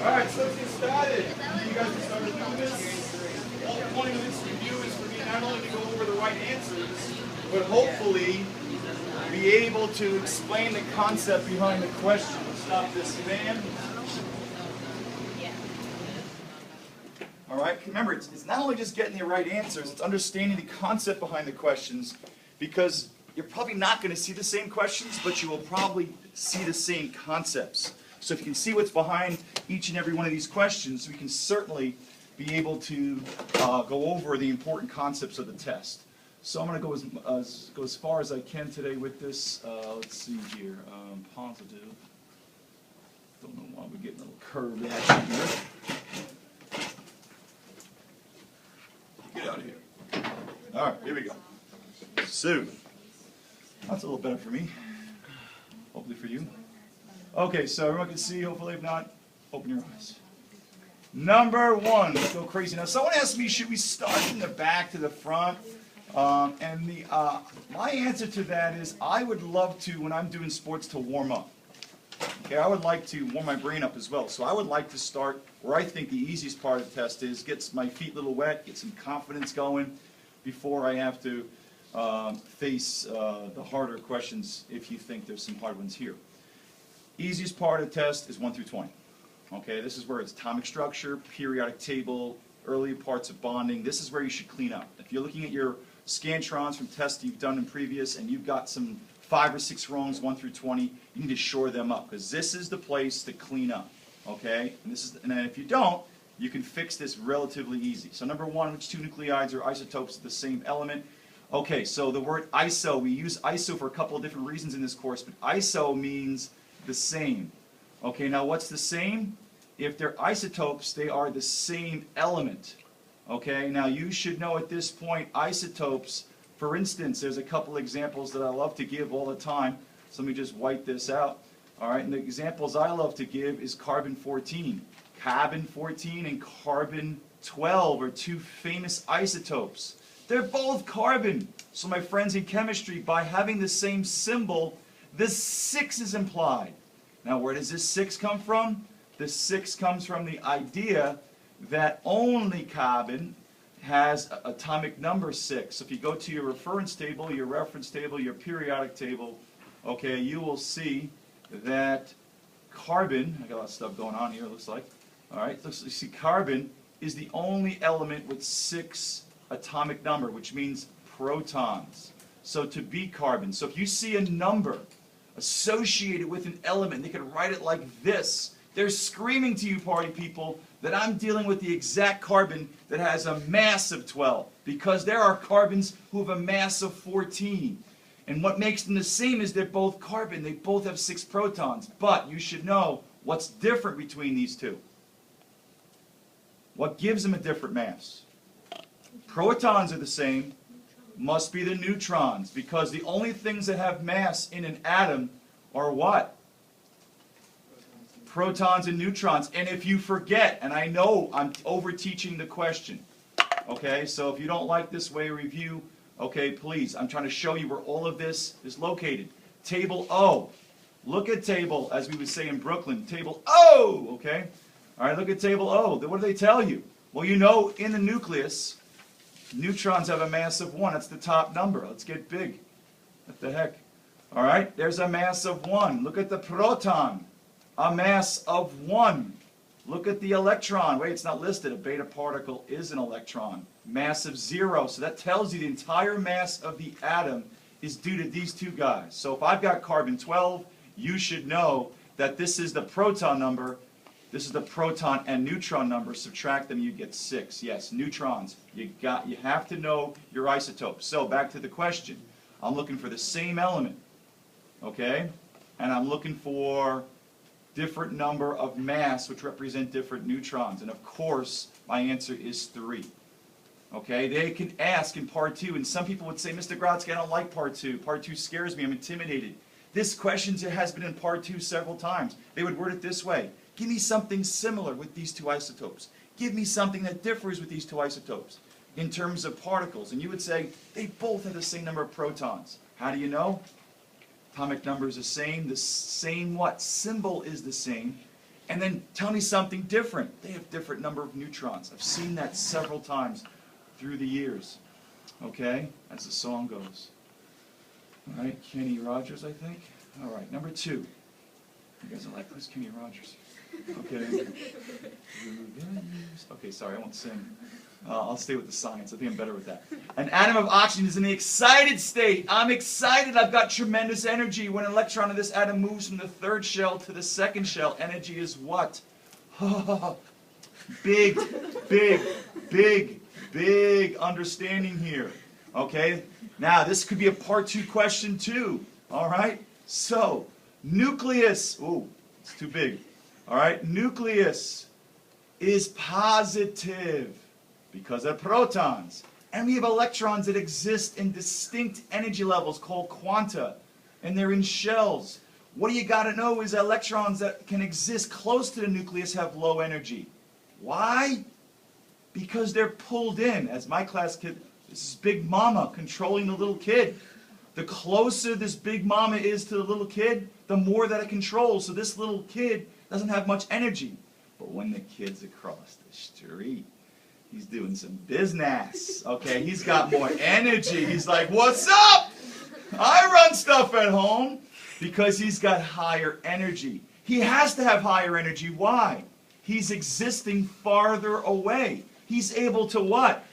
Alright, so let's get started. You guys can start doing this. The whole point of this review is for me not only to go over the right answers, but hopefully be able to explain the concept behind the question. Stop this fan. Alright, remember, it's not only just getting the right answers, it's understanding the concept behind the questions, because you're probably not going to see the same questions, but you will probably see the same concepts. So if you can see what's behind each and every one of these questions, we can certainly be able to go over the important concepts of the test. So I'm going to go as far as I can today with this. Let's see here. Positive. Don't know why we're getting a little curved action here. Get out of here. All right, here we go. So, that's a little better for me. Hopefully for you. Okay, so everyone can see, hopefully. If not, open your eyes. Number one, let's go crazy. Now, someone asked me, should we start from the back to the front? My answer to that is, I would love to, when I'm doing sports, to warm up. Okay, I would like to warm my brain up as well. So I would like to start where I think the easiest part of the test is, get my feet a little wet, get some confidence going before I have to face the harder questions if you think there's some hard ones here. Easiest part of the test is 1 through 20. Okay, this is where it's atomic structure, periodic table, early parts of bonding. This is where you should clean up. If you're looking at your scantrons from tests you've done in previous and you've got some 5 or 6 wrongs, 1 through 20, you need to shore them up, because this is the place to clean up. Okay, and then if you don't, you can fix this relatively easy. So number one, which 2 nucleides are isotopes of the same element? Okay, so the word iso, we use iso for a couple of different reasons in this course, but iso means the same. Okay, now what's the same? If they're isotopes, they are the same element. Okay, now you should know at this point, isotopes, for instance, there's a couple examples that I love to give all the time. So let me just wipe this out. All right, and the examples I love to give is carbon-14. Carbon-14 and carbon-12 are 2 famous isotopes. They're both carbon. So my friends in chemistry, by having the same symbol, the 6 is implied. Now where does this 6 come from? The 6 comes from the idea that only carbon has atomic number 6. So if you go to your reference table, your reference table, your periodic table, okay, you will see that carbon, I got a lot of stuff going on here, it looks like. All right, you see carbon is the only element with 6 atomic number, which means protons. So to be carbon, so if you see a number associated with an element, they could write it like this. They're screaming to you, party people, that I'm dealing with the exact carbon that has a mass of 12, because there are carbons who have a mass of 14. And what makes them the same is they're both carbon. They both have 6 protons. But you should know what's different between these two. What gives them a different mass? Protons are the same, must be the neutrons, because the only things that have mass in an atom are what? Protons and neutrons. And if you forget, and I know I'm over-teaching the question, okay, so if you don't like this way of review, okay, please, I'm trying to show you where all of this is located. Table O. Look at table, as we would say in Brooklyn, table O, okay? All right, look at table O. What do they tell you? Well, you know, in the nucleus, neutrons have a mass of 1. That's the top number. Let's get big. What the heck? All right, there's a mass of 1. Look at the proton. A mass of 1. Look at the electron. Wait, it's not listed. A beta particle is an electron. Mass of 0. So that tells you the entire mass of the atom is due to these 2 guys. So if I've got carbon-12, you should know that this is the proton number. This is the proton and neutron number. Subtract them, you get 6. Yes, neutrons. You have to know your isotopes. So back to the question. I'm looking for the same element, okay? And I'm looking for different number of mass, which represent different neutrons. And of course, my answer is 3. Okay, they can ask in part 2, and some people would say, Mr. Grodsky, I don't like part 2. Part 2 scares me, I'm intimidated. This question has been in part 2 several times. They would word it this way. Give me something similar with these 2 isotopes. Give me something that differs with these 2 isotopes in terms of particles. And you would say, they both have the same number of protons. How do you know? Atomic number is the same what? Symbol is the same. And then tell me something different. They have different number of neutrons. I've seen that several times through the years. Okay, as the song goes. All right, Kenny Rogers, I think. All right, number 2. You guys are like, who's Kenny Rogers? Okay. Okay, sorry, I won't sing. I'll stay with the science. I think I'm better with that. An atom of oxygen is in the excited state. I'm excited. I've got tremendous energy. When an electron in this atom moves from the 3rd shell to the 2nd shell, energy is what? Big, big, big, big understanding here. Okay? Now, this could be a part 2 question too. All right? So, nucleus. Ooh, it's too big. All right? Nucleus is positive because of protons. And we have electrons that exist in distinct energy levels called quanta. And they're in shells. What you got to know is electrons that can exist close to the nucleus have low energy. Why? Because they're pulled in. As my class kid, this is Big Mama controlling the little kid. The closer this Big Mama is to the little kid, the more that it controls. So this little kid doesn't have much energy. But when the kid's across the street, he's doing some business. Okay, he's got more energy. He's like, what's up? I run stuff at home. Because he's got higher energy. He has to have higher energy. Why? He's existing farther away. He's able to what?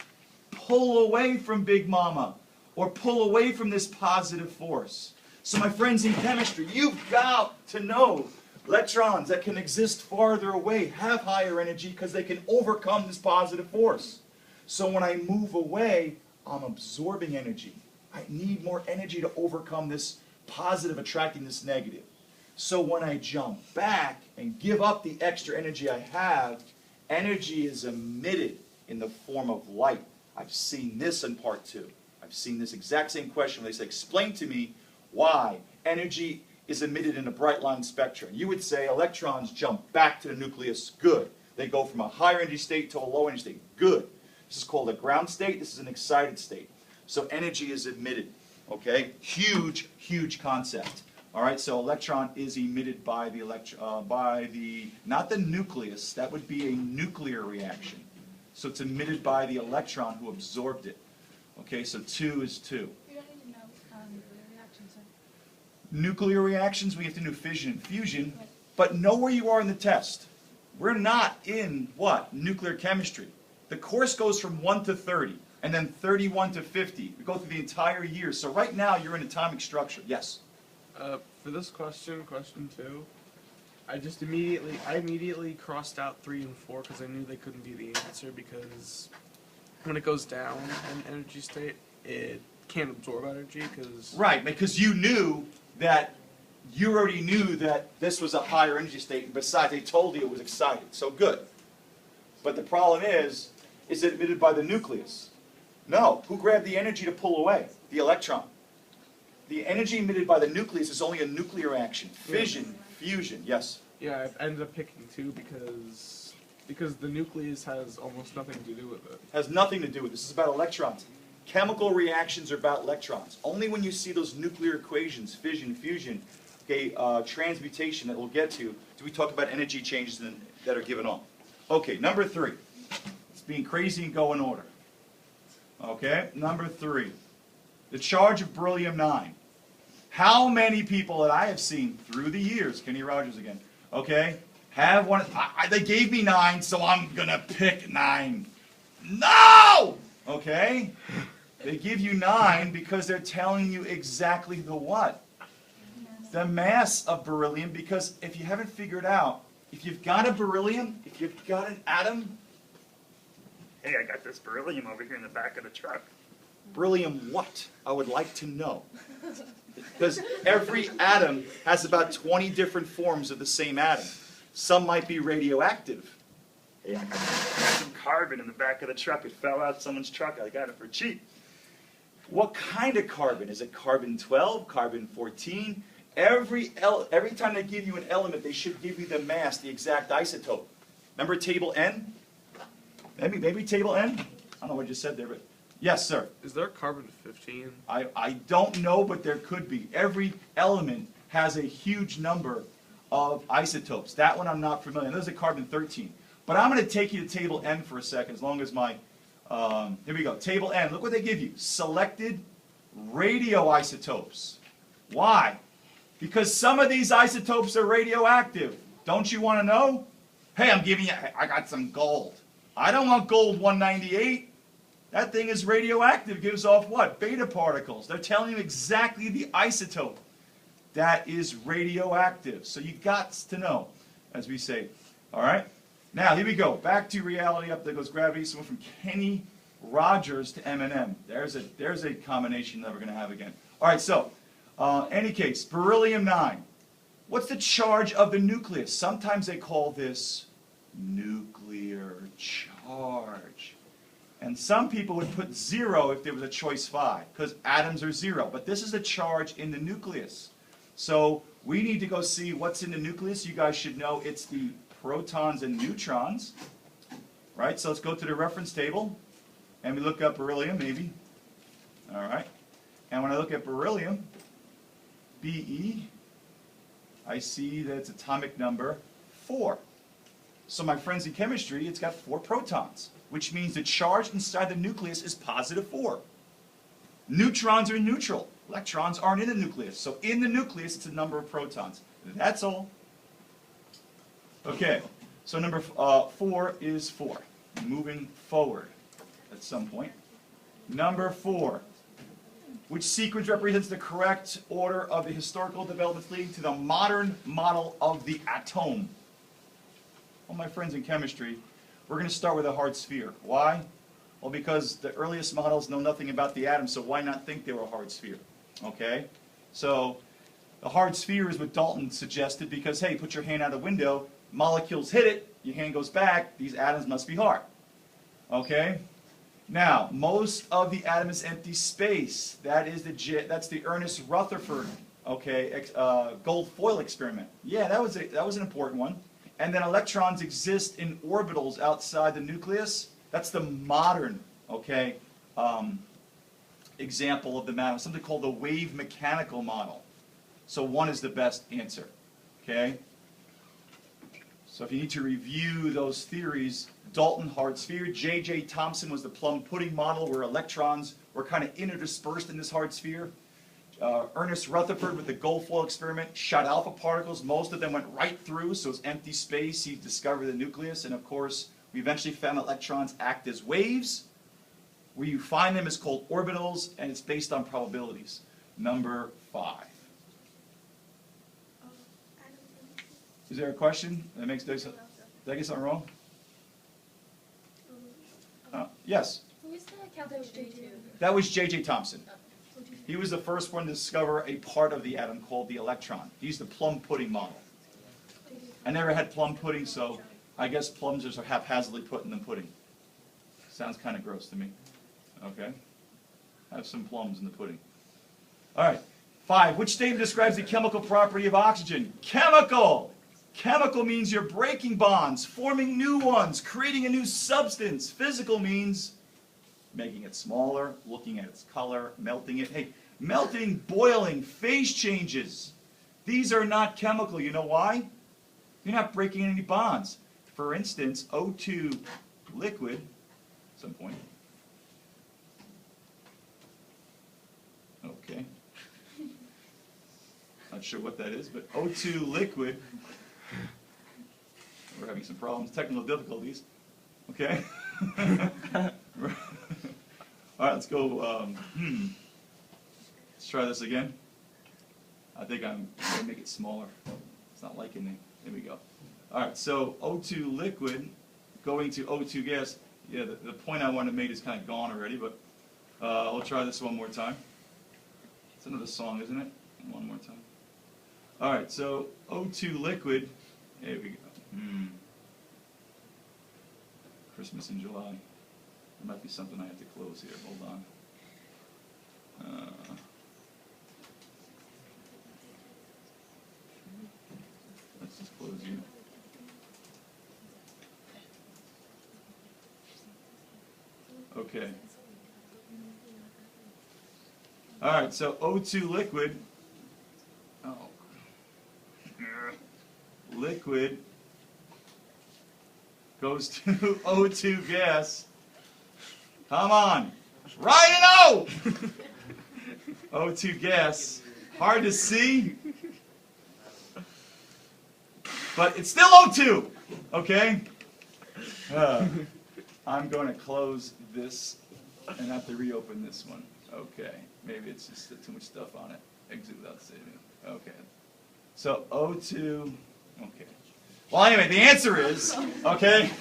Pull away from Big Mama. Or pull away from this positive force. So my friends in chemistry, you've got to know electrons that can exist farther away have higher energy because they can overcome this positive force. So when I move away, I'm absorbing energy. I need more energy to overcome this positive attracting this negative. So when I jump back and give up the extra energy I have, energy is emitted in the form of light. I've seen this in part 2. I've seen this exact same question where they say, explain to me why energy is emitted in a bright line spectrum. You would say electrons jump back to the nucleus. Good. They go from a higher energy state to a low energy state. Good. This is called a ground state. This is an excited state. So energy is emitted. Okay? Huge, huge concept. All right, so electron is emitted by the, not the nucleus. That would be a nuclear reaction. So it's emitted by the electron who absorbed it. Okay, so 2 is 2. You don't need to know nuclear reactions. Nuclear reactions, we have to do fission and fusion, but know where you are in the test. We're not in, what? Nuclear chemistry. The course goes from 1 to 30, and then 31 to 50. We go through the entire year. So right now, you're in atomic structure. Yes? For this question, question 2, I immediately crossed out 3 and 4 because I knew they couldn't be the answer because when it goes down in energy state, it can't absorb energy because... Right, because you already knew that this was a higher energy state, and besides, they told you it was excited, so good. But the problem is it emitted by the nucleus? No. Who grabbed the energy to pull away? The electron. The energy emitted by the nucleus is only a nuclear reaction. Fission, fusion, yes? Yeah, I ended up picking 2 because the nucleus has almost nothing to do with it. Has nothing to do with this. This is about electrons. Chemical reactions are about electrons. Only when you see those nuclear equations, fission, fusion, okay, transmutation that we'll get to, do we talk about energy changes that are given off. Okay, number 3. It's being crazy and go in order. Okay, number 3. The charge of beryllium-9. How many people that I have seen through the years, Kenny Rogers again, okay, have one, they gave me 9, so I'm going to pick 9. No! Okay? They give you 9 because they're telling you exactly the what? The mass of beryllium, because if you haven't figured out, if you've got a beryllium, if you've got an atom, hey, I got this beryllium over here in the back of the truck. Beryllium what? I would like to know. Because every atom has about 20 different forms of the same atom. Some might be radioactive. Hey, I got some carbon in the back of the truck. It fell out of someone's truck. I got it for cheap. What kind of carbon? Is it carbon 12, carbon 14? Every time they give you an element, they should give you the mass, the exact isotope. Remember table N? Maybe table N? I don't know what I just said there, but yes, sir. Is there carbon 15? I don't know, but there could be. Every element has a huge number of isotopes. That one I'm not familiar. Those are carbon-13. But I'm going to take you to table N for a second, as long as my, here we go, table N. Look what they give you. Selected radioisotopes. Why? Because some of these isotopes are radioactive. Don't you want to know? Hey, I'm giving you, I got some gold. I don't want gold 198. That thing is radioactive. Gives off what? Beta particles. They're telling you exactly the isotope that is radioactive. So you got to know, as we say. All right? Now, here we go. Back to reality. Up there goes gravity. So we're from Kenny Rogers to M&M. There's a combination that we're going to have again. All right, so, any case, beryllium-9. What's the charge of the nucleus? Sometimes they call this nuclear charge. And some people would put 0 if there was a choice 5, because atoms are 0. But this is a charge in the nucleus. So we need to go see what's in the nucleus. You guys should know it's the protons and neutrons. Right? So let's go to the reference table. And we look up beryllium, maybe. All right. And when I look at beryllium, Be, I see that it's atomic number 4. So my friends in chemistry, it's got 4 protons, which means the charge inside the nucleus is positive 4. Neutrons are neutral. Electrons aren't in the nucleus. So in the nucleus, it's a number of protons. That's all. Okay, so number 4 is 4. Moving forward at some point. Number 4. Which sequence represents the correct order of the historical developments leading to the modern model of the atom? Well, my friends in chemistry, we're going to start with a hard sphere. Why? Well, because the earliest models know nothing about the atom, so why not think they were a hard sphere? Okay? So, the hard sphere is what Dalton suggested because, hey, put your hand out the window, molecules hit it, your hand goes back, these atoms must be hard. Okay? Now, most of the atom is empty space. That's the Ernest Rutherford, okay, gold foil experiment. Yeah, that was an important one. And then electrons exist in orbitals outside the nucleus. That's the modern, okay, example of the matter. Something called the wave mechanical model. So 1 is the best answer, okay? So if you need to review those theories, Dalton, hard sphere. J.J. Thomson was the plum pudding model where electrons were kind of interdispersed in this hard sphere. Ernest Rutherford with the gold foil experiment shot alpha particles. Most of them went right through, so it's empty space. He discovered the nucleus, and of course, we eventually found electrons act as waves. Where you find them is called orbitals, and it's based on probabilities. Number 5. Is there a question that makes did I get something wrong? Yes. Who is the calculation? That was J.J. Thomson. He was the first one to discover a part of the atom called the electron. He used the plum pudding model. I never had plum pudding, so I guess plums are haphazardly put in the pudding. Sounds kind of gross to me. Okay. Have some plums in the pudding. All right. 5. Which statement describes the chemical property of oxygen? Chemical! Chemical means you're breaking bonds, forming new ones, creating a new substance. Physical means making it smaller, looking at its color, melting it. Hey, melting, boiling, phase changes. These are not chemical. You know why? You're not breaking any bonds. For instance, O2 liquid, at some point. Okay. Not sure what that is, but O2 liquid. We're having some problems, technical difficulties. Okay? All right, let's go. Let's try this again. I think I'm going to make it smaller. It's not liking me. There we go. All right, so O2 liquid going to O2 gas. Yeah, the point I wanted to make is kind of gone already, but I'll try this one more time. It's another song, isn't it? One more time. All right, so O2 liquid. There we go. Christmas in July. There might be something I have to close here. Hold on. Let's just close you. Okay. All right, so O2 liquid. Oh. liquid goes to O2 gas. Come on. Ryan O! O2 gas. Hard to see, but it's still O2. Okay? I'm going to close this and have to reopen this one. Okay. Maybe it's just too much stuff on it. Exit without saving. Okay. So O2. Okay. Well, anyway, the answer is, okay,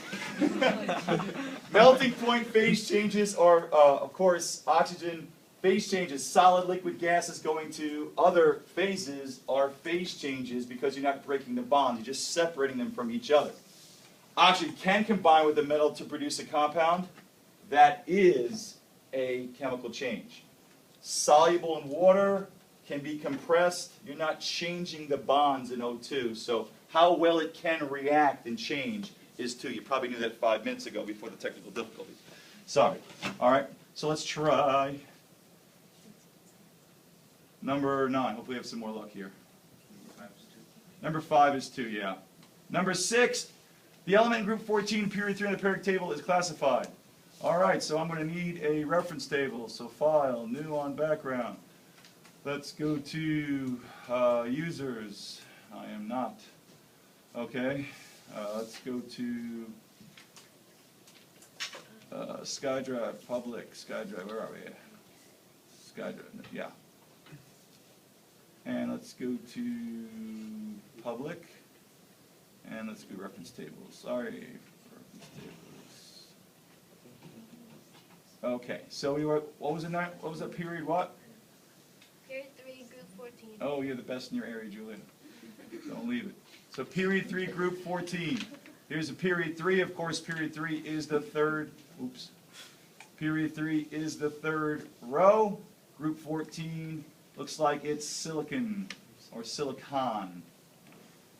melting point phase changes are, of course, oxygen phase changes. Solid, liquid, gases going to other phases are phase changes because you're not breaking the bonds. You're just separating them from each other. Oxygen can combine with the metal to produce a compound. That is a chemical change. Soluble in water can be compressed. You're not changing the bonds in O2. So how well it can react and change is 2. You probably knew that 5 minutes ago before the technical difficulties. Sorry. All right. So let's try number 9. Hopefully we have some more luck here. Number 5 is 2, yeah. Number 6, the element in group 14, period 3 on the periodic table is classified. All right, so I'm going to need a reference table. So file, new on background. Let's go to users. I am not. Okay, let's go to SkyDrive, public, SkyDrive, where are we? SkyDrive, yeah. And let's go to public, and let's go reference tables. Sorry, reference tables. Okay, so we were, what was that period, what? Period 3, group 14. Oh, you're the best in your area, Julian. Don't leave it. So period 3, group 14. Here's a period 3. Of course, period 3 is the third. Oops. Period 3 is the third row. Group 14 looks like it's silicon or silicon.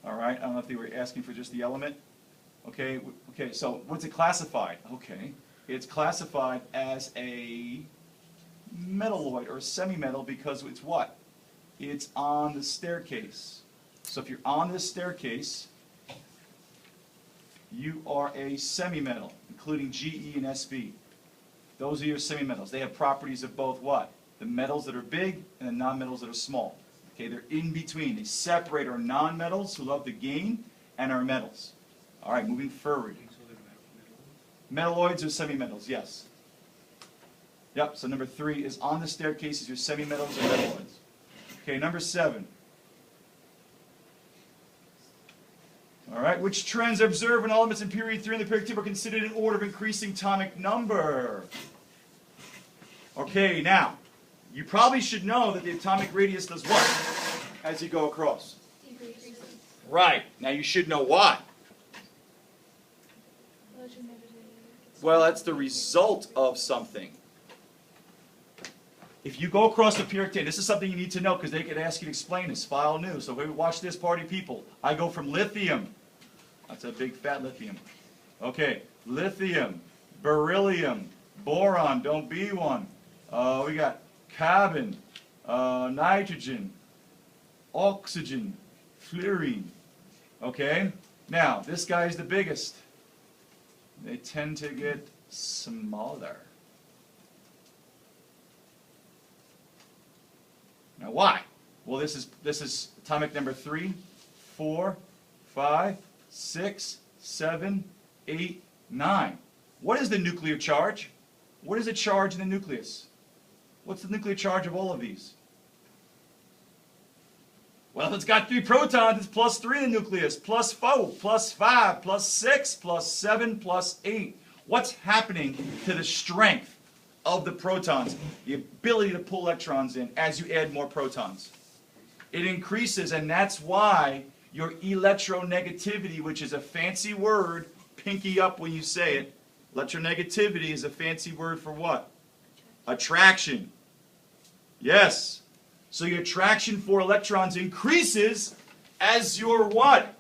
All right. I don't know if they were asking for just the element. Okay. Okay. So what's it classified? Okay. It's classified as a metalloid or semi-metal because it's what? It's on the staircase. So if you're on this staircase, you are a semi-metal, including Ge and Sb. Those are your semi-metals. They have properties of both what? The metals that are big and the non-metals that are small. Okay, they're in between. They separate our non-metals who love to gain and our metals. All right, moving forward. Metalloids are semi-metals, yes. Yep, so number 3 is on the staircase is your semi-metals or metalloids. Okay, number 7. All right, which trends are observed when elements in period 3 and the periodic table are considered in order of increasing atomic number? Okay, now, you probably should know that the atomic radius does what as you go across? Decreases. Right, now you should know why. Well, that's the result of something. If you go across the periodic table, this is something you need to know because they could ask you to explain this. File new. So we watch this, party people. I go from lithium. That's a big fat lithium. Okay, lithium, beryllium, boron, don't be one. We got carbon, nitrogen, oxygen, fluorine. Okay, now this guy is the biggest. They tend to get smaller. Now why? Well, this is atomic number 3, 4, 5, 6, 7, 8, 9. What is the nuclear charge? What is the charge in the nucleus? What's the nuclear charge of all of these? Well, if it's got 3 protons, it's plus 3 in the nucleus, plus 4, plus 5, plus 6, plus 7, plus 8. What's happening to the strength of the protons, the ability to pull electrons in as you add more protons? It increases, and that's why your electronegativity, which is a fancy word, pinky up when you say it. Electronegativity is a fancy word for what? Attraction. Yes. So your attraction for electrons increases as your what?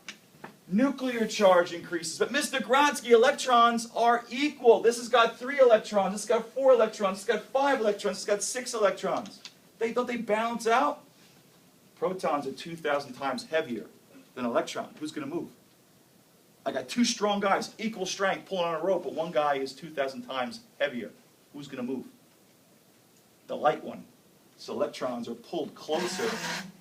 Nuclear charge increases. But Mr. Gronsky, electrons are equal. This has got 3 electrons. This has got 4 electrons. This has got 5 electrons. This has got 6 electrons. Don't they balance out? Protons are 2,000 times heavier than an electron. Who's going to move? I got two strong guys, equal strength, pulling on a rope, but one guy is 2,000 times heavier. Who's going to move? The light one. So electrons are pulled closer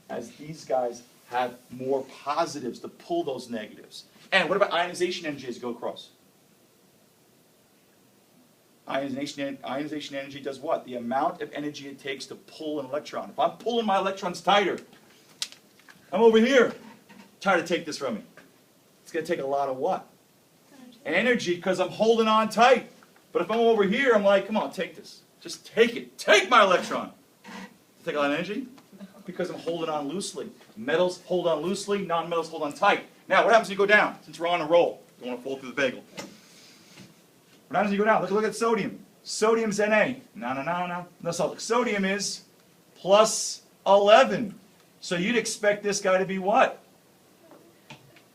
as these guys have more positives to pull those negatives. And what about ionization energy as you go across? Ionization energy does what? The amount of energy it takes to pull an electron. If I'm pulling my electrons tighter, I'm over here, trying to take this from me. It's going to take a lot of what? Energy, because I'm holding on tight. But if I'm over here, I'm like, come on, take this. Just take it. Take my electron. Take a lot of energy? Because I'm holding on loosely. Metals hold on loosely, non-metals hold on tight. Now, what happens when you go down? Since we're on a roll. Don't want to fall through the bagel. What happens when you go down? Look at sodium. Sodium's Na. No, so sodium is plus 11. So you'd expect this guy to be what?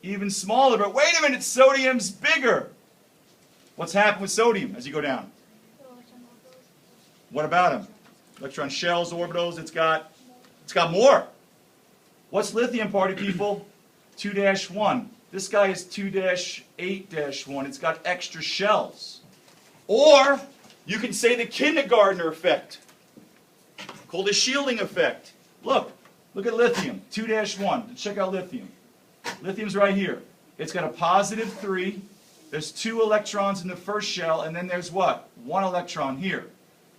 Even smaller. But wait a minute, sodium's bigger. What's happened with sodium as you go down? What about him? Electron shells, orbitals, it's got more. What's lithium, party people? 2-1. This guy is 2-8-1. It's got extra shells. Or you can say the kindergartner effect, called the shielding effect. Look at lithium, 2-1. Check out lithium. Lithium's right here. It's got a positive 3. There's 2 electrons in the first shell, and then there's what? 1 electron here.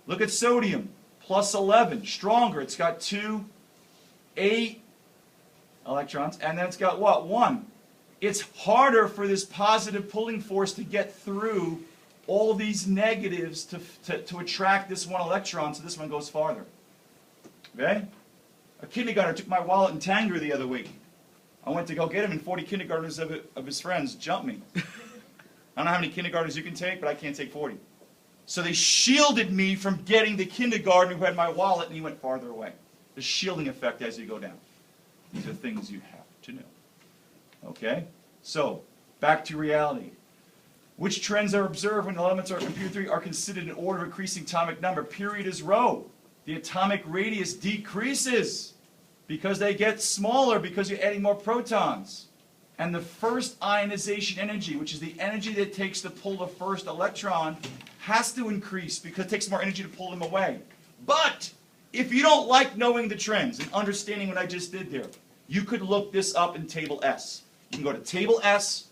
Look at sodium, plus 11, stronger. It's got 2, 8 electrons, and then it's got what? 1. It's harder for this positive pulling force to get through all these negatives to attract this 1 electron, so this one goes farther. Okay? A kindergartner took my wallet in Tanger the other week. I went to go get him, and 40 kindergartners of his friends jumped me. I don't know how many kindergartners you can take, but I can't take 40. So they shielded me from getting the kindergartner who had my wallet, and he went farther away. The shielding effect as you go down. These are things you have to know. Okay? So, back to reality. Which trends are observed when elements are computer theory are considered in order of increasing atomic number? Period is rho. The atomic radius decreases because they get smaller because you're adding more protons. And the first ionization energy, which is the energy that it takes to pull the first electron, has to increase because it takes more energy to pull them away. But if you don't like knowing the trends and understanding what I just did there, you could look this up in Table S. You can go to Table S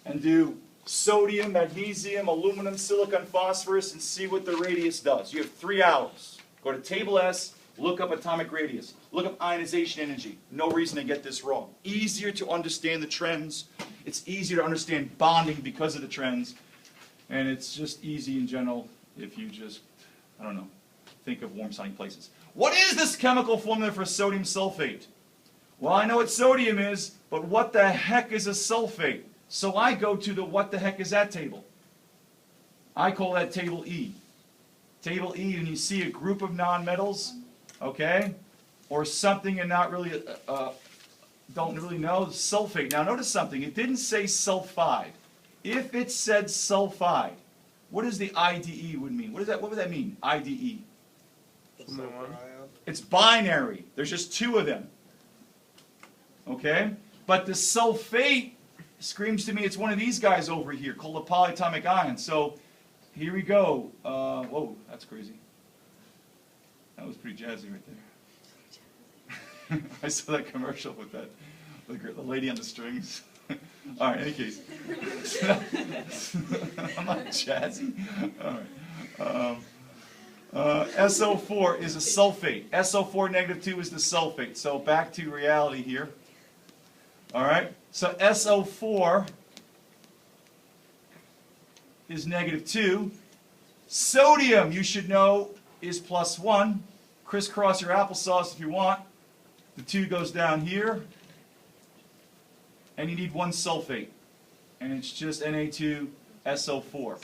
and do sodium, magnesium, aluminum, silicon, phosphorus, and see what the radius does. You have 3 hours. Go to Table S, look up atomic radius, look up ionization energy. No reason to get this wrong. Easier to understand the trends. It's easier to understand bonding because of the trends. And it's just easy in general if you just, I don't know, think of warm sunny places. What is this chemical formula for sodium sulfate? Well, I know what sodium is, but what the heck is a sulfate? So I go to the what the heck is that table. I call that table E. Table E, and you see a group of nonmetals, okay, or something you're not really, don't really know, sulfate. Now notice something, it didn't say sulfide. If it said sulfide, what does the IDE would mean? What would that mean, IDE? It's binary. There's just 2 of them. Okay? But the sulfate screams to me it's one of these guys over here called a polyatomic ion. So here we go. Whoa, that's crazy. That was pretty jazzy right there. I saw that commercial with that, the lady on the strings. All right, in any case. I'm not jazzy. All right. SO4 is a sulfate. SO4 -2 is the sulfate. So back to reality here. All right. So SO4 is -2. Sodium, you should know, is +1. Crisscross your applesauce if you want. The 2 goes down here. And you need 1 sulfate. And it's just Na2SO4,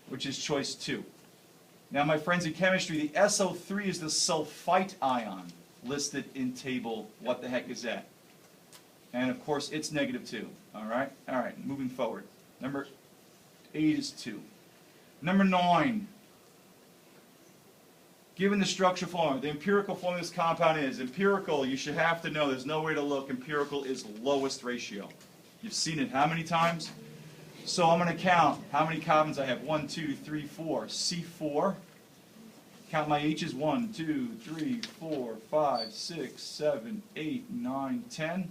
which is choice 2. Now, my friends in chemistry, the SO3 is the sulfite ion listed in table, what the heck is that? And of course, it's -2. All right? All right, moving forward. Number 8 is 2. Number 9. Given the structural formula, the empirical formula of this compound is, empirical, you should have to know, there's no way to look, empirical is lowest ratio. You've seen it how many times? So I'm going to count how many carbons I have. 1, 2, 3, 4. C4. Count my H's. 1, 2, 3, 4, 5, 6, 7, 8, 9, 10.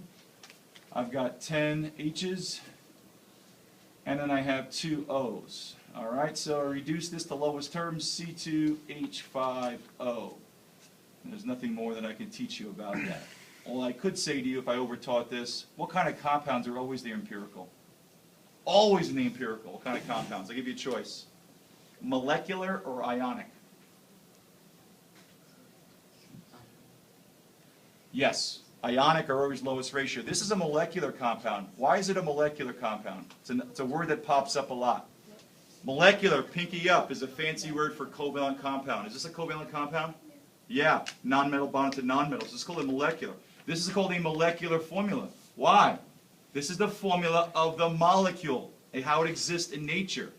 I've got 10 H's. And then I have 2 O's. All right, so I reduce this to lowest terms, C2H5O. And there's nothing more that I can teach you about that. All I could say to you if I overtaught this, what kind of compounds are always the empirical? Always in the empirical. What kind of compounds? I'll give you a choice. Molecular or ionic? Yes. Ionic are always lowest ratio. This is a molecular compound. Why is it a molecular compound? It's a word that pops up a lot. Molecular, pinky up, is a fancy word for covalent compound. Is this a covalent compound? Yeah. Non-metal bonded to non-metal. So it's called a molecular. This is called a molecular formula. Why? This is the formula of the molecule, and how it exists in nature.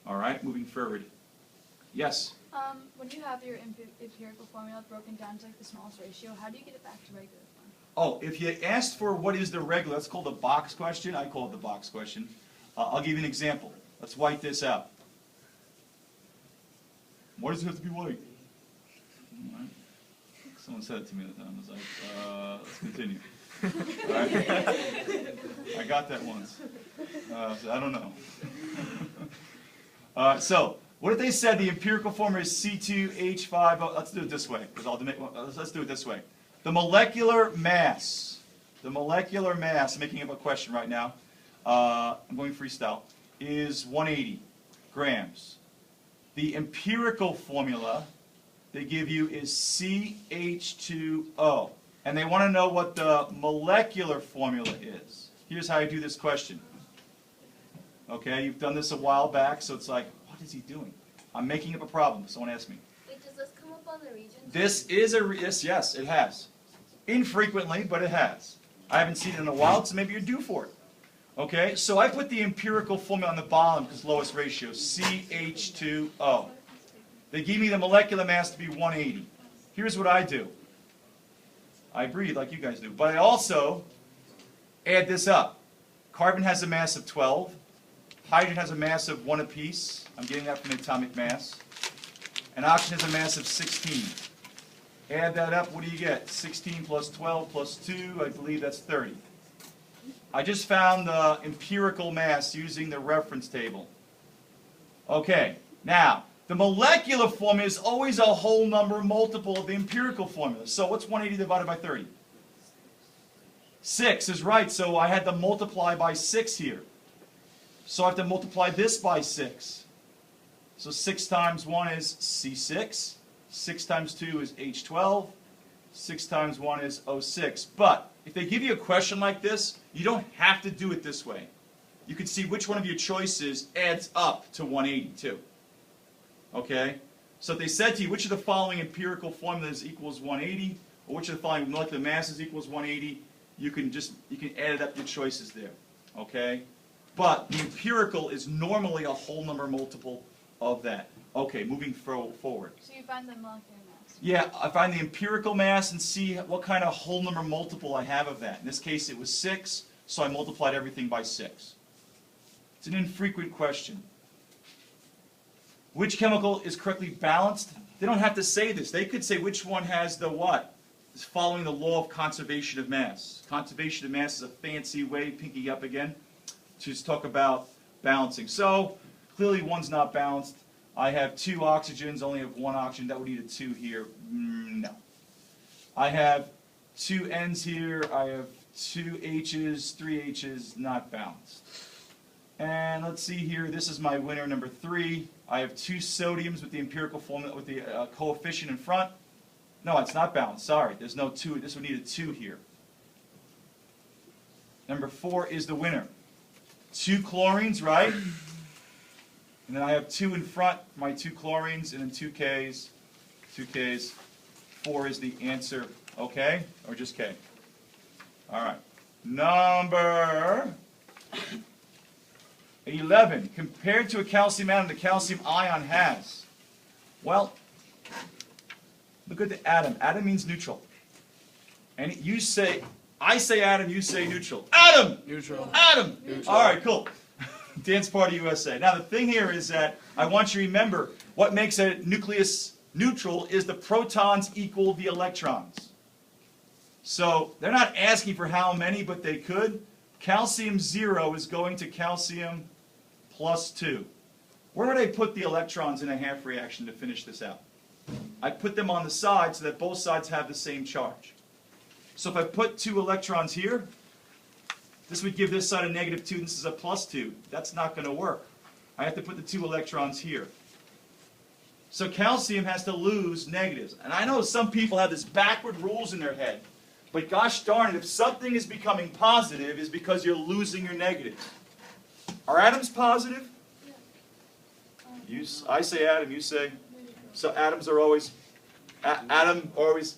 All right, moving forward. Yes? When you have your empirical formula broken down to like the smallest ratio, how do you get it back to regular form? Oh, if you asked for what is the regular, that's called a box question. I call it the box question. I'll give you an example. Let's white this out. Why does it have to be white? All right. Someone said it to me at the time. I was like, let's continue. All right. I got that once. So I don't know. So, what if they said the empirical formula is C2H5O? Let's do it this way. Let's do it this way. The molecular mass, I'm making up a question right now. I'm going freestyle, is 180 grams. The empirical formula they give you is CH2O. And they want to know what the molecular formula is. Here's how you do this question. Okay, you've done this a while back, so it's like, what is he doing? I'm making up a problem. Someone asked me. Wait, does this come up on the region? This is yes, it has. Infrequently, but it has. I haven't seen it in a while, so maybe you're due for it. Okay, so I put the empirical formula on the bottom because lowest ratio, CH2O. They give me the molecular mass to be 180. Here's what I do. I breathe like you guys do, but I also add this up. Carbon has a mass of 12. Hydrogen has a mass of 1 apiece. I'm getting that from the atomic mass. And oxygen has a mass of 16. Add that up, what do you get? 16 plus 12 plus 2, I believe that's 30. I just found the empirical mass using the reference table. Okay, now, the molecular formula is always a whole number multiple of the empirical formula. So what's 180 divided by 30? 6 is right, so I had to multiply by 6 here. So I have to multiply this by 6. So 6 times 1 is C6. 6 times 2 is H12. 6 times 1 is O6. But if they give you a question like this, you don't have to do it this way. You can see which one of your choices adds up to 180 too. Okay? So if they said to you, which of the following empirical formulas equals 180, or which of the following molecular masses equals 180, you can add it up your choices there. Okay? But the empirical is normally a whole number multiple of that. Okay, moving forward. So you find the molecular mass. Yeah, I find the empirical mass and see what kind of whole number multiple I have of that. In this case, it was 6, so I multiplied everything by 6. It's an infrequent question. Which chemical is correctly balanced? They don't have to say this. They could say which one has the what? It's following the law of conservation of mass. Conservation of mass is a fancy way, pinky up again, to talk about balancing. So, clearly one's not balanced. I have 2 oxygens, only have 1 oxygen. That would need a 2 here. No. I have 2 N's here. I have 2 H's, 3 H's, not balanced. And let's see here. This is my winner, number 3. I have 2 sodiums with the empirical formula, with the coefficient in front. No, it's not balanced. Sorry, there's no 2. This would need a 2 here. Number 4 is the winner. 2 chlorines, right? And then I have 2 in front, my 2 chlorines, and then 2 Ks. 2 Ks. 4 is the answer. Okay? Or just K? All right. Number 11. Compared to a calcium atom, the calcium ion has. Well, look at the atom. Atom means neutral. And you say, I say atom, you say neutral. Atom! Neutral. Atom! Neutral. All right, cool. Dance Party USA. Now the thing here is that I want you to remember what makes a nucleus neutral is the protons equal the electrons. So they're not asking for how many, but they could. Calcium 0 is going to calcium plus 2. Where would I put the electrons in a half reaction to finish this out? I put them on the side so that both sides have the same charge. So if I put 2 electrons here, this would give this side a negative 2, this is a plus 2. That's not going to work. I have to put the 2 electrons here. So calcium has to lose negatives. And I know some people have this backward rules in their head. But gosh darn it, if something is becoming positive, it's because you're losing your negatives. Are atoms positive? I say atom, you say? So atoms are always, always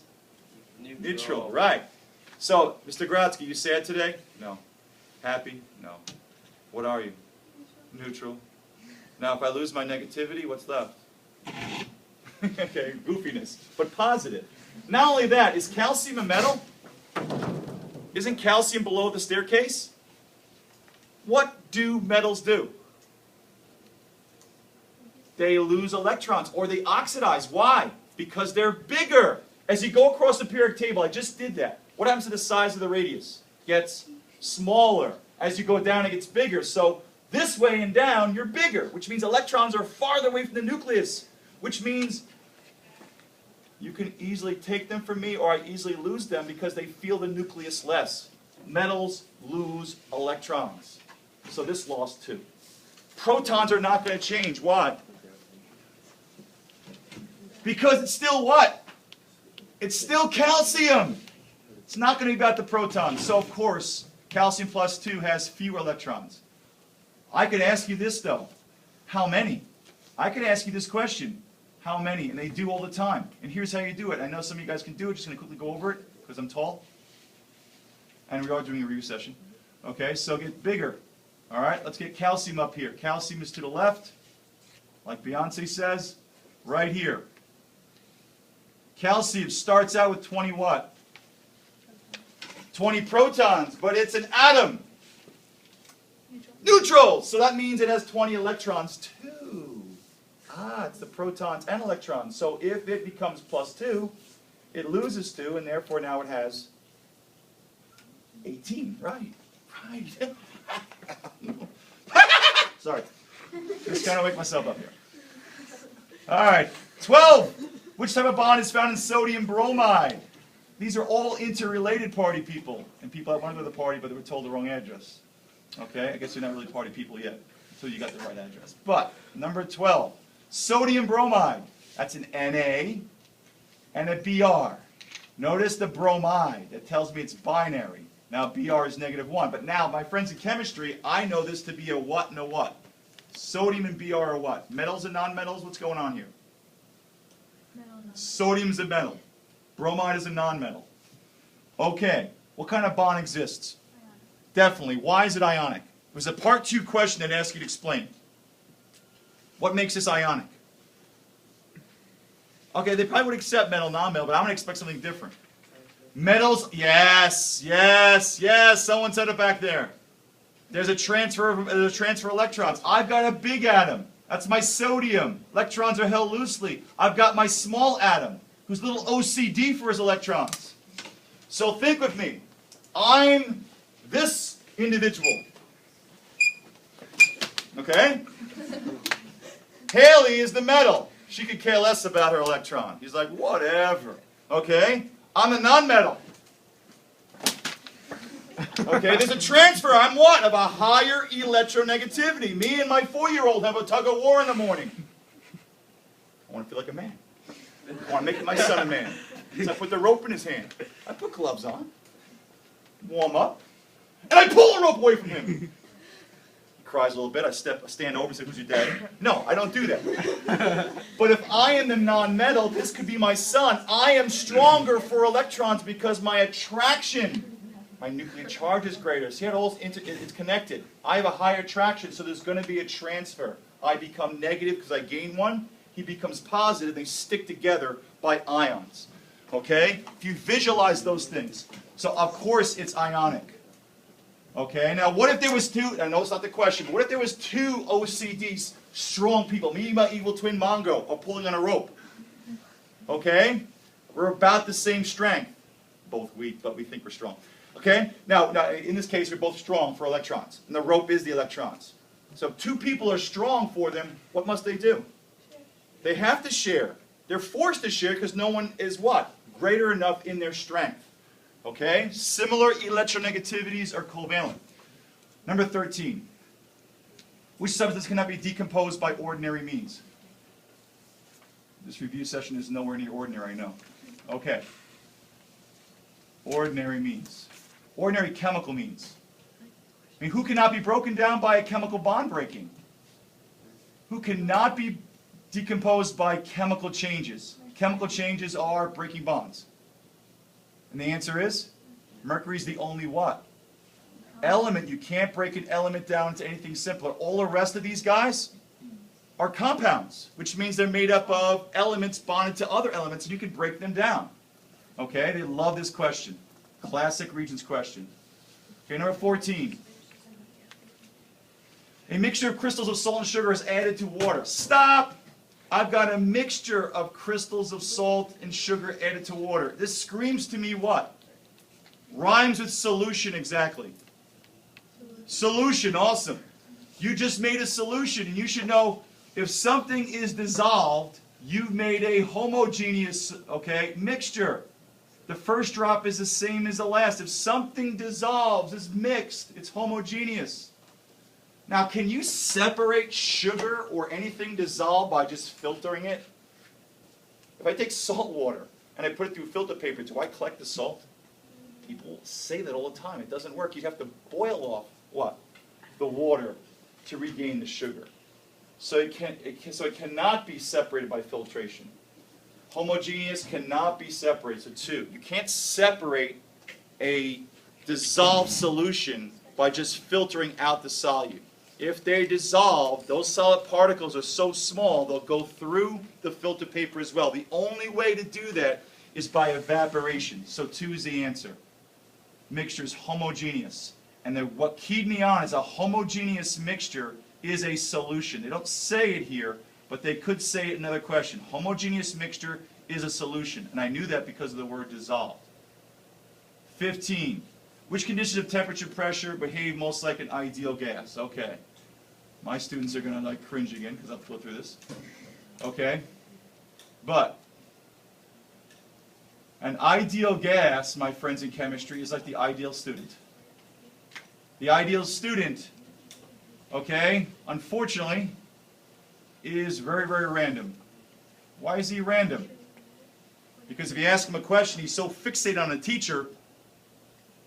neutral, right. So, Mr. Grodsky, you sad today? No. Happy? No. What are you? Neutral. Now, if I lose my negativity, what's left? Okay, goofiness, but positive. Not only that, is calcium a metal? Isn't calcium below the staircase? What do metals do? They lose electrons, or they oxidize. Why? Because they're bigger. As you go across the periodic table, I just did that. What happens to the size of the radius? Gets smaller. As you go down, it gets bigger. So this way and down, you're bigger, which means electrons are farther away from the nucleus, which means you can easily take them from me, or I easily lose them because they feel the nucleus less. Metals lose electrons. So this lost too. Protons are not going to change. Why? Because it's still what? It's still calcium. It's not going to be about the protons. So, of course, calcium plus 2 has fewer electrons. I could ask you this, though. How many? I could ask you this question. How many? And they do all the time. And here's how you do it. I know some of you guys can do it. Just going to quickly go over it because I'm tall. And we are doing a review session. Okay, so get bigger. All right, let's get calcium up here. Calcium is to the left, like Beyonce says, right here. Calcium starts out with 20 what? 20 protons, but it's an atom. Neutral. So that means it has 20 electrons too. It's the protons and electrons. So if it becomes plus 2, it loses 2, and therefore now it has 18. Right. Right. Sorry. Just trying to wake myself up here. All right. 12. Which type of bond is found in sodium bromide? These are all interrelated party people. And people that want to go to the party, but they were told the wrong address. Okay? I guess you're not really party people yet until you got the right address. But, number 12. Sodium bromide. That's an Na and a Br. Notice the bromide. That tells me it's binary. Now, Br is -1. But now, my friends in chemistry, I know this to be a what and a what. Sodium and Br are what? Metals and nonmetals? What's going on here? Sodium is a metal. Bromide is a nonmetal. Okay. What kind of bond exists? Ionic. Definitely. Why is it ionic? It was a part 2 question that asked you to explain. What makes this ionic? Okay, they probably would accept metal, nonmetal, but I'm going to expect something different. Metals, yes, yes, yes. Someone said it back there. There's a transfer of electrons. I've got a big atom. That's my sodium. Electrons are held loosely. I've got my small atom, who's a little OCD for his electrons. So think with me. I'm this individual. Okay? Haley is the metal. She could care less about her electron. He's like, whatever. Okay? I'm a nonmetal. Okay, there's a transfer. I'm what? Of a higher electronegativity. Me and my 4-year-old have a tug of war in the morning. I want to feel like a man. I want to make my son a man. So I put the rope in his hand. I put gloves on. Warm up. And I pull the rope away from him. He cries a little bit. I stand over and say, who's your daddy? No, I don't do that. But if I am the non-metal, this could be my son. I am stronger for electrons because my attraction, my nuclear charge is greater. See how it's connected. I have a higher attraction, so there's going to be a transfer. I become negative because I gain one. He becomes positive. They stick together by ions. Okay? If you visualize those things. So of course it's ionic. Okay, now what if there was two, I know it's not the question, but what if there was two OCDs, strong people, me and my evil twin Mongo, are pulling on a rope? Okay? We're about the same strength. Both weak, but we think we're strong. Okay? Now, in this case, we're both strong for electrons. And the rope is the electrons. So if two people are strong for them, what must they do? They have to share. They're forced to share because no one is what? Greater enough in their strength. Okay? Similar electronegativities are covalent. Number 13. Which substance cannot be decomposed by ordinary means? This review session is nowhere near ordinary, I know. Okay. Ordinary means. Ordinary chemical means. I mean, who cannot be broken down by a chemical bond breaking? Who cannot be decomposed by chemical changes? Chemical changes are breaking bonds. And the answer is, mercury is the only what? Element. You can't break an element down into anything simpler. All the rest of these guys are compounds, which means they're made up of elements bonded to other elements, and you can break them down. Okay, they love this question. Classic Regents question. Okay, number 14. A mixture of crystals of salt and sugar is added to water. Stop! I've got a mixture of crystals of salt and sugar added to water. This screams to me what? Rhymes with solution exactly. Solution, awesome. You just made a solution, and you should know if something is dissolved, you've made a homogeneous, okay, mixture. The first drop is the same as the last. If something dissolves, is mixed, it's homogeneous. Now, can you separate sugar or anything dissolved by just filtering it? If I take salt water and I put it through filter paper, do I collect the salt? People say that all the time. It doesn't work. You have to boil off what? The water to regain the sugar. So it cannot be separated by filtration. Homogeneous cannot be separated. So two, you can't separate a dissolved solution by just filtering out the solute. If they dissolve, those solid particles are so small, they'll go through the filter paper as well. The only way to do that is by evaporation. So 2 is the answer. Mixture is homogeneous. And then what keyed me on is a homogeneous mixture is a solution. They don't say it here, but they could say it in another question. Homogeneous mixture is a solution. And I knew that because of the word dissolved. 15. Which conditions of temperature and pressure behave most like an ideal gas? Okay. My students are going to cringe again because I'll go through this. Okay. But an ideal gas, my friends in chemistry, is like the ideal student. The ideal student, okay, unfortunately, is very, very random. Why is he random? Because if you ask him a question, he's so fixated on a teacher,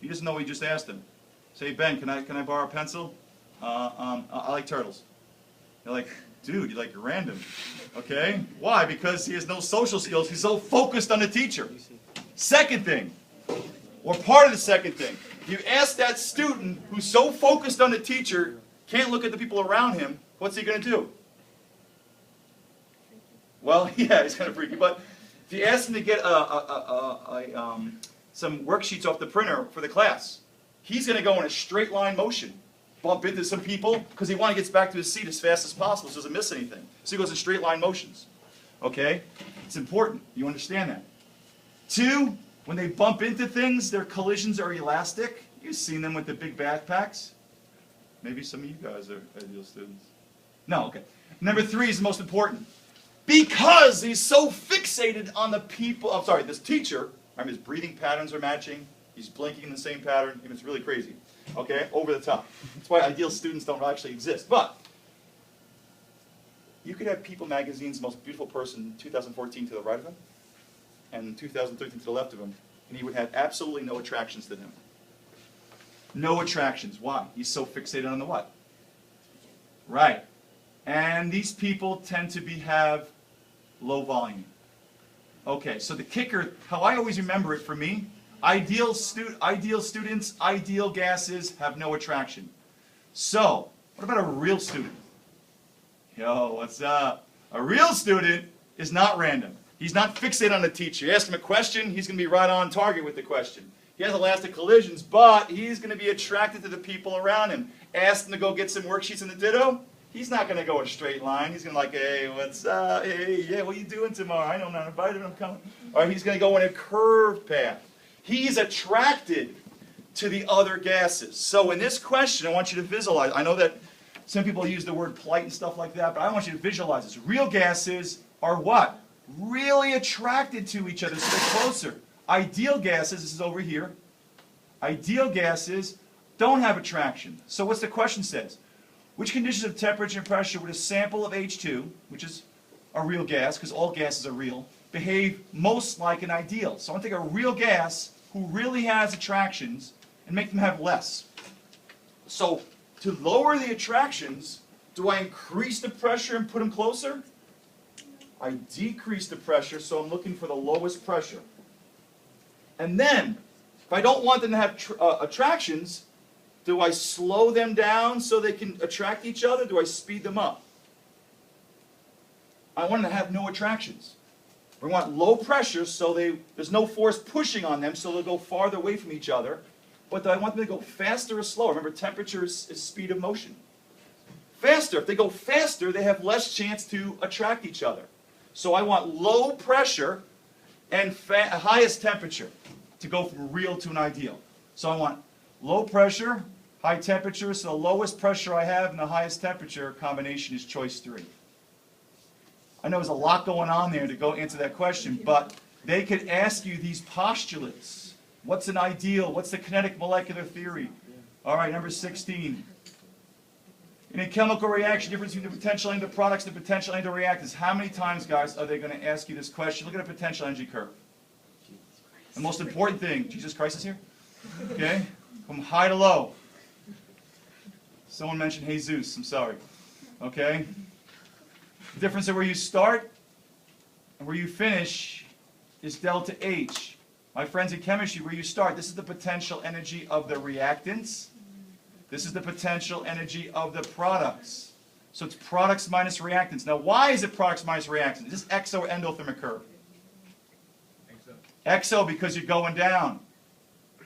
he doesn't know what you just asked him. Say, Ben, can I borrow a pencil? I like turtles. You're like, dude, you're random. Okay? Why? Because he has no social skills. He's so focused on the teacher. Second thing, or part of the second thing, you ask that student who's so focused on the teacher, can't look at the people around him, what's he going to do? Well, yeah, he's kind of freaky, but if you ask him to get some worksheets off the printer for the class, he's going to go in a straight line motion, bump into some people, because he wants to get back to his seat as fast as possible so he doesn't miss anything. So he goes in straight line motions. Okay? It's important. You understand that. 2, when they bump into things, their collisions are elastic. You've seen them with the big backpacks. Maybe some of you guys are ideal students. No, okay. Number 3 is the most important. Because he's so fixated on the people, this teacher, his breathing patterns are matching, he's blinking in the same pattern, and it's really crazy. Okay? Over the top. That's why ideal students don't actually exist. But you could have People Magazine's most beautiful person 2014 to the right of him, and 2013 to the left of him, and he would have absolutely no attractions to him. No attractions. Why? He's so fixated on the what? Right. And these people tend to have low volume. Okay, so the kicker, how I always remember it for me, ideal students, ideal gases have no attraction. So, what about a real student? Yo, what's up? A real student is not random. He's not fixated on the teacher. You ask him a question, he's going to be right on target with the question. He has elastic collisions, but he's going to be attracted to the people around him. Ask him to go get some worksheets in the ditto. He's not going to go a straight line. He's going to like, hey, what's up? Hey, yeah, what are you doing tomorrow? I know I'm not invited, I'm coming. Or he's going to go in a curved path. He's attracted to the other gases. So in this question, I want you to visualize. I know that some people use the word polite and stuff like that, but I want you to visualize this. Real gases are what? Really attracted to each other, so they're closer. Ideal gases, this is over here. Ideal gases don't have attraction. So what's the question says? Which conditions of temperature and pressure would a sample of H2, which is a real gas, because all gases are real, behave most like an ideal? So I want to take a real gas who really has attractions and make them have less. So to lower the attractions, do I increase the pressure and put them closer? I decrease the pressure, so I'm looking for the lowest pressure. And then, if I don't want them to have attractions, do I slow them down so they can attract each other? Do I speed them up? I want them to have no attractions. We want low pressure so there's no force pushing on them, so they'll go farther away from each other. But do I want them to go faster or slower? Remember, temperature is speed of motion. Faster. If they go faster, they have less chance to attract each other. So I want low pressure and highest temperature to go from real to an ideal. So I want low pressure, high temperature, so the lowest pressure I have and the highest temperature combination is choice 3. I know there's a lot going on there to go answer that question, but they could ask you these postulates. What's an ideal? What's the kinetic molecular theory? All right, number 16. In a chemical reaction, difference between the potential energy of the products and the potential energy of the reactants. How many times, guys, are they going to ask you this question? Look at a potential energy curve. The most important thing, Jesus Christ is here? Okay? From high to low. Someone mentioned Jesus, I'm sorry. Okay? The difference of where you start and where you finish is delta H. My friends in chemistry, where you start, this is the potential energy of the reactants. This is the potential energy of the products. So it's products minus reactants. Now, why is it products minus reactants? Is this exo or endothermic curve? Exo, because you're going down.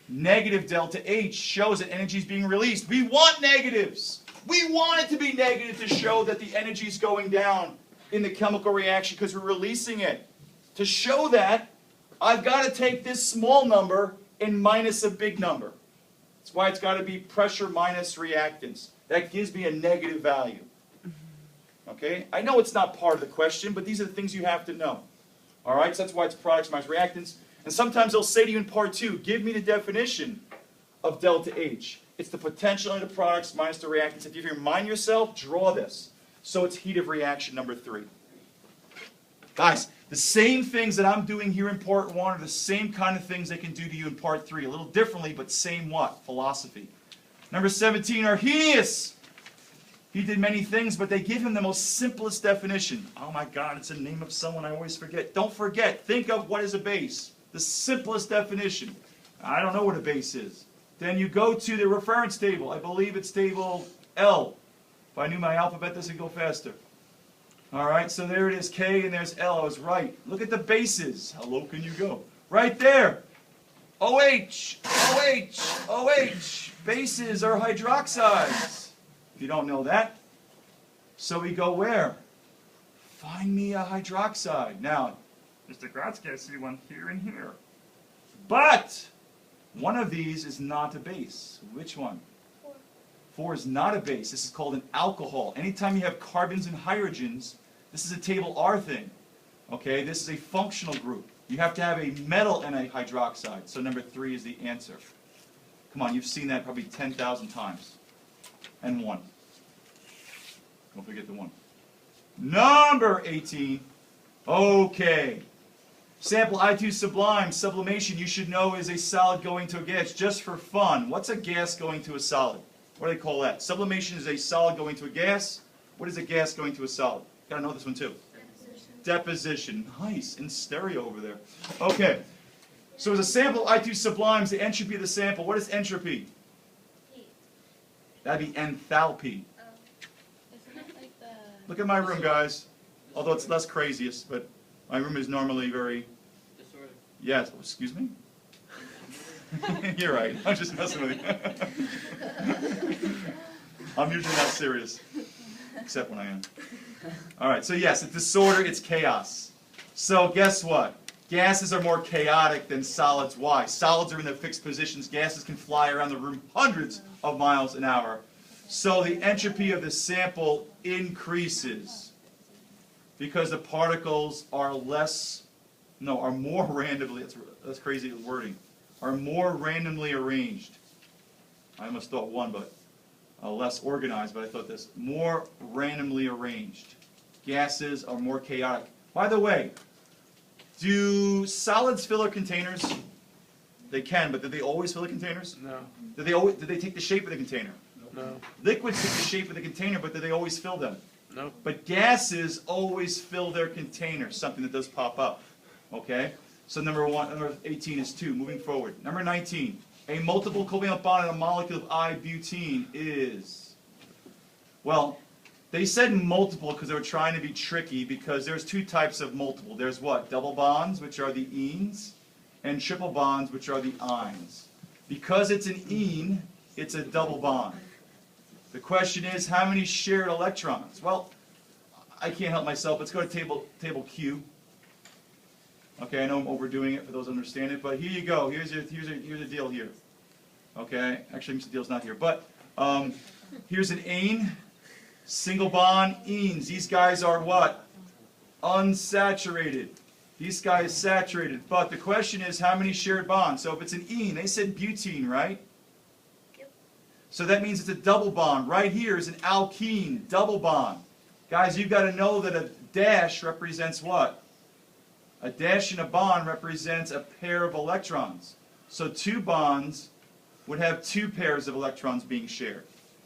Negative delta H shows that energy is being released. We want negatives. We want it to be negative to show that the energy is going down in the chemical reaction because we're releasing it. To show that, I've got to take this small number and minus a big number. That's why it's got to be pressure minus reactants. That gives me a negative value. Okay? I know it's not part of the question, but these are the things you have to know. All right? So that's why it's products minus reactants. And sometimes they'll say to you in part 2, give me the definition of delta H. It's the potential in the products minus the reactants. If you remind yourself, draw this. So it's heat of reaction number 3. Guys, the same things that I'm doing here in part 1 are the same kind of things they can do to you in part 3. A little differently, but same what? Philosophy. Number 17, Arrhenius. He did many things, but they give him the most simplest definition. Oh my God, it's a name of someone I always forget. Don't forget. Think of what is a base. The simplest definition. I don't know what a base is. Then you go to the reference table. I believe it's table L. If I knew my alphabet, this would go faster. All right, so there it is, K, and there's L. I was right. Look at the bases. How low can you go? Right there. OH, OH, OH. Bases are hydroxides. If you don't know that. So we go where? Find me a hydroxide. Now, Mr. Grotsky, I see one here and here. But one of these is not a base. Which one? 4 is not a base. This is called an alcohol. Anytime you have carbons and hydrogens, this is a table R thing. Okay, this is a functional group. You have to have a metal and a hydroxide. So number 3 is the answer. Come on, you've seen that probably 10,000 times. And 1. Don't forget the 1. Number 18. Okay. Sample I2 sublime. Sublimation, you should know, is a solid going to a gas. Just for fun, what's a gas going to a solid? What do they call that? Sublimation is a solid going to a gas. What is a gas going to a solid? Gotta know this one too. Deposition. Nice. In stereo over there. Okay. So as a sample I2 sublimes, the entropy of the sample. What is entropy? Heat. That'd be enthalpy. Isn't it like the... Look at my room, guys. Although it's less craziest, but my room is normally very... Disorder. Yes. Excuse me? You're right. I'm just messing with you. I'm usually not serious, except when I am. All right, so yes, it's disorder, it's chaos. So guess what? Gases are more chaotic than solids. Why? Solids are in their fixed positions. Gases can fly around the room hundreds of miles an hour. So the entropy of the sample increases because the particles are more randomly, that's crazy wording, are more randomly arranged. I almost thought one, but less organized, but I thought this. More randomly arranged. Gases are more chaotic. By the way, do solids fill their containers? They can, but do they always fill the containers? No. Do they take the shape of the container? No. Liquids take the shape of the container, but do they always fill them? Nope. But gases always fill their containers, something that does pop up. Okay? So number 18 is 2. Moving forward. Number 19. A multiple covalent bond in a molecule of I-butene is... Well, they said multiple because they were trying to be tricky because there's 2 types of multiple. There's what? Double bonds, which are the enes, and triple bonds, which are the ynes. Because it's an ene, it's a double bond. The question is, how many shared electrons? Well, I can't help myself. Let's go to table Q. Okay, I know I'm overdoing it for those who understand it, but here you go. Here's the deal here. Okay, actually, the deal's not here, but here's an ane, single bond, enes. These guys are what? Unsaturated. These guys saturated. But the question is, how many shared bonds? So if it's an ene, they said butene, right? Yep. So that means it's a double bond. Right here is an alkene, double bond. Guys, you've got to know that a dash represents what? A dash in a bond represents a pair of electrons. So 2 bonds would have 2 pairs of electrons being shared.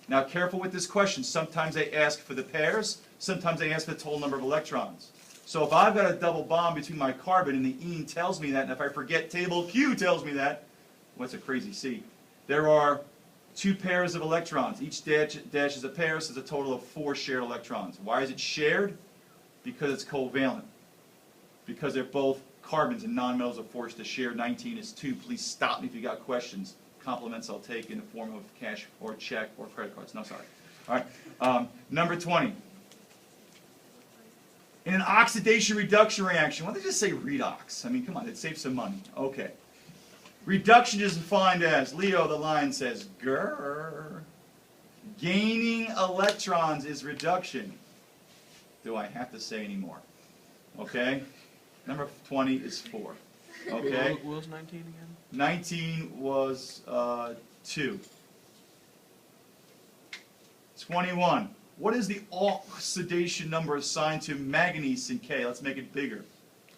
Now careful with this question. Sometimes they ask for the pairs, sometimes they ask for the total number of electrons. So if I've got a double bond between my carbon and the ene tells me that, and if I forget table Q tells me that, what's a crazy C? There are 2 pairs of electrons. Each dash is a pair, so it's a total of 4 shared electrons. Why is it shared? Because it's covalent. Because they're both carbons and nonmetals are forced to share. 19 is 2. Please stop me if you got questions. Compliments I'll take in the form of cash or check or credit cards. No, sorry. All right. Number 20. In an oxidation reduction reaction, why don't they just say redox? I mean, come on, it saves some money. Okay. Reduction is defined as, Leo the line says, grrr. Gaining electrons is reduction. Do I have to say any more? Okay. Number 20 is 4. Okay. What was 19 again? 19 was 2. 21. What is the oxidation number assigned to manganese in K? Let's make it bigger.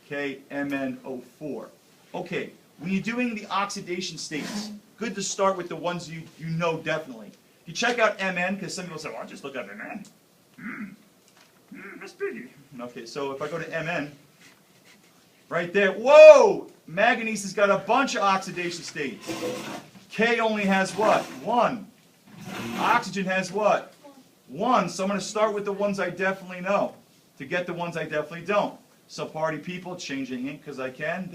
KMnO4. Okay, when you're doing the oxidation states, good to start with the ones you know definitely. You check out Mn, because some people say, well, I'll just look up Mn. That's big. Okay, so if I go to Mn, right there, whoa! Manganese has got a bunch of oxidation states. K only has what? 1. Oxygen has what? 1. So I'm going to start with the ones I definitely know to get the ones I definitely don't. So party people, changing ink because I can.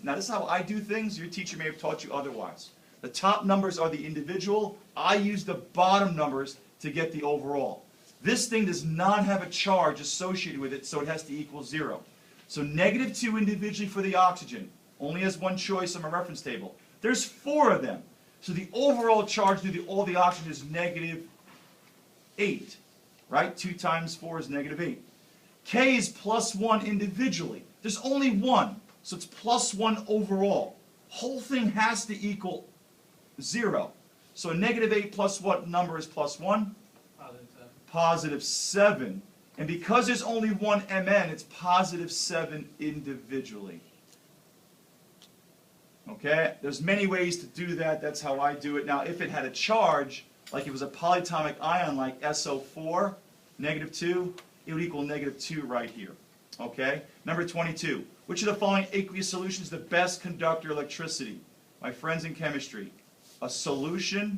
Now this is how I do things. Your teacher may have taught you otherwise. The top numbers are the individual. I use the bottom numbers to get the overall. This thing does not have a charge associated with it, so it has to equal 0. So -2 individually for the oxygen. Only has 1 choice on my reference table. There's 4 of them. So the overall charge through all the oxygen is -8. Right? 2 times 4 is -8. K is +1 individually. There's only 1. So it's +1 overall. Whole thing has to equal 0. So a -8 plus what number is +1? +7. And because there's only 1 Mn, it's +7 individually. Okay? There's many ways to do that. That's how I do it. Now, if it had a charge, like it was a polyatomic ion like SO4, -2, it would equal -2 right here. Okay? Number 22. Which of the following aqueous solution is the best conductor of electricity? My friends in chemistry, a solution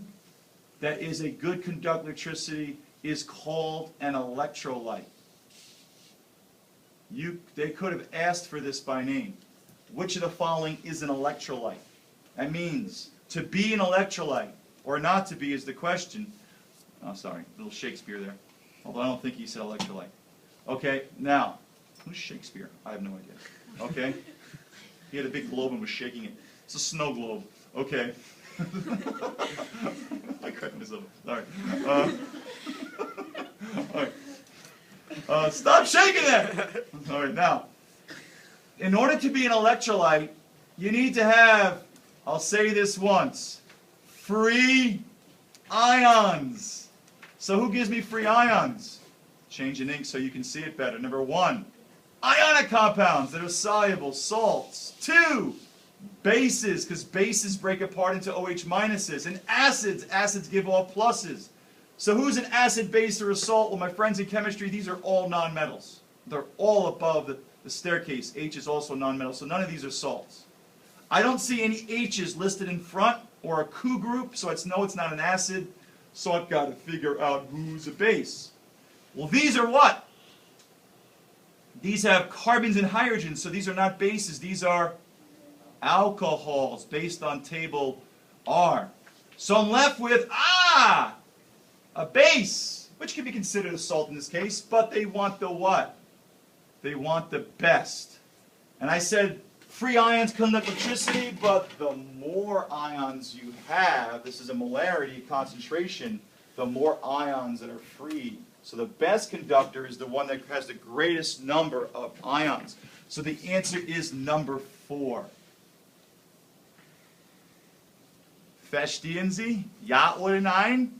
that is a good conductor of electricity is called an electrolyte. They could have asked for this by name. Which of the following is an electrolyte? That means to be an electrolyte or not to be is the question. Oh, sorry, a little Shakespeare there. Although I don't think he said electrolyte. Okay, now, who's Shakespeare? I have no idea. Okay? He had a big globe and was shaking it. It's a snow globe. Okay. I cracked myself. Sorry. All right. Stop shaking that! All right, now, in order to be an electrolyte, you need to have, I'll say this once, free ions. So who gives me free ions? Change in ink so you can see it better. Number 1, ionic compounds that are soluble, salts. 2, bases, because bases break apart into OH minuses. And acids, acids give off pluses. So who's an acid, base, or a salt? Well, my friends in chemistry, these are all nonmetals. They're all above the staircase. H is also nonmetal, so none of these are salts. I don't see any H's listed in front or a Q group, so it's not an acid. So I've got to figure out who's a base. Well, these are what? These have carbons and hydrogens, so these are not bases. These are alcohols based on table R. So I'm left with, a base, which can be considered a salt in this case, but they want the what? They want the best. And I said free ions conduct electricity, but the more ions you have, this is a molarity concentration, the more ions that are free. So the best conductor is the one that has the greatest number of ions. So the answer is number 4. Verstehen Sie? Ja oder nein?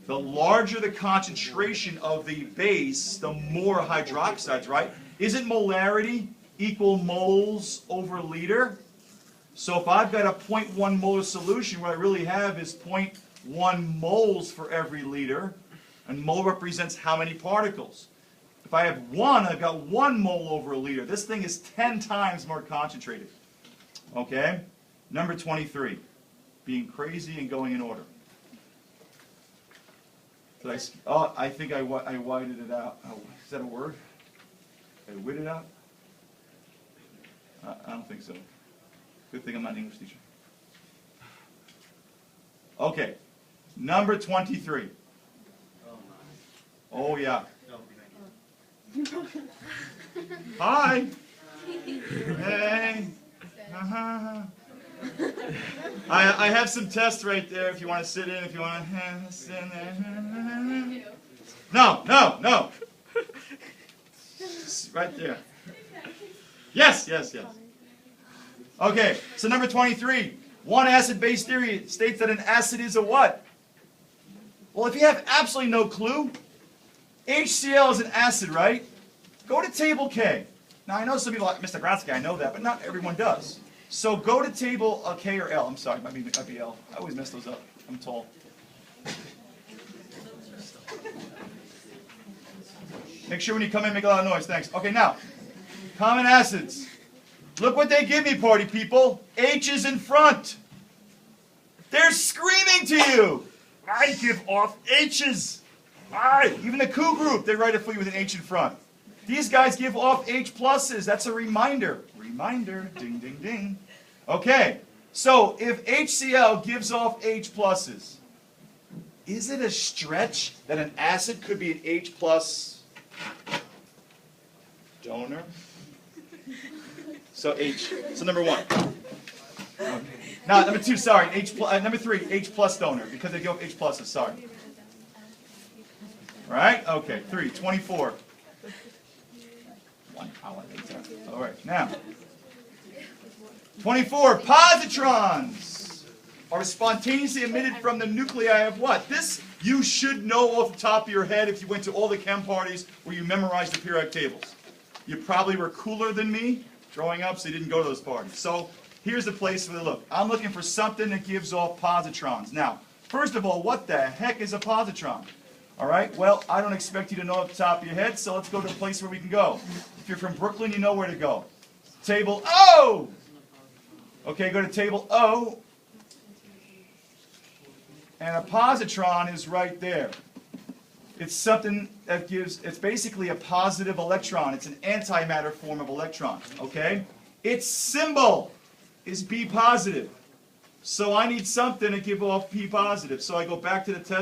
The larger the concentration of the base, the more hydroxides, right? Isn't molarity equal moles over liter? So if I've got a 0.1 molar solution, what I really have is 0.1 moles for every liter, and mole represents how many particles. If I have 1, I've got 1 mole over a liter. This thing is 10 times more concentrated. Okay? Number 23, being crazy and going in order. I think I whited it out. Oh, is that a word? I whited it out? I don't think so. Good thing I'm not an English teacher. Okay, number 23. Oh, yeah. Hi. Hey. I have some tests right there if you want to sit in, if you want to sit in there. No. Right there. Yes. Okay, so number 23. One acid-base theory states that an acid is a what? Well, if you have absolutely no clue, HCl is an acid, right? Go to table K. Now, I know some people are like, Mr. Gratsky, I know that, but not everyone does. So go to table K or L. I'm sorry, it might be L. I always mess those up. I'm tall. Make sure when you come in, make a lot of noise. Thanks. Okay, now, common acids. Look what they give me, party people. H is in front. They're screaming to you. I give off H's. Even the Q group, they write it for you with an H in front. These guys give off H pluses. That's a reminder. Reminder. Ding, ding, ding. Okay, so if HCl gives off H pluses, is it a stretch that an acid could be an H plus donor? So number 1. Okay. Now, number 2, sorry, number 3, H plus donor, because they give off H pluses, sorry. Right? Okay, 3, 24. 1 hour later. All right, now. 24, positrons are spontaneously emitted from the nuclei of what? This you should know off the top of your head if you went to all the chem parties where you memorized the periodic tables. You probably were cooler than me growing up, so you didn't go to those parties. So here's the place for the look. I'm looking for something that gives off positrons. Now, first of all, what the heck is a positron? All right, well, I don't expect you to know off the top of your head, so let's go to a place where we can go. If you're from Brooklyn, you know where to go. Table O! Okay, go to table O. And a positron is right there. It's something that gives, it's basically a positive electron. It's an antimatter form of electron, okay? Its symbol is B positive. So I need something to give off P positive. So I go back to the test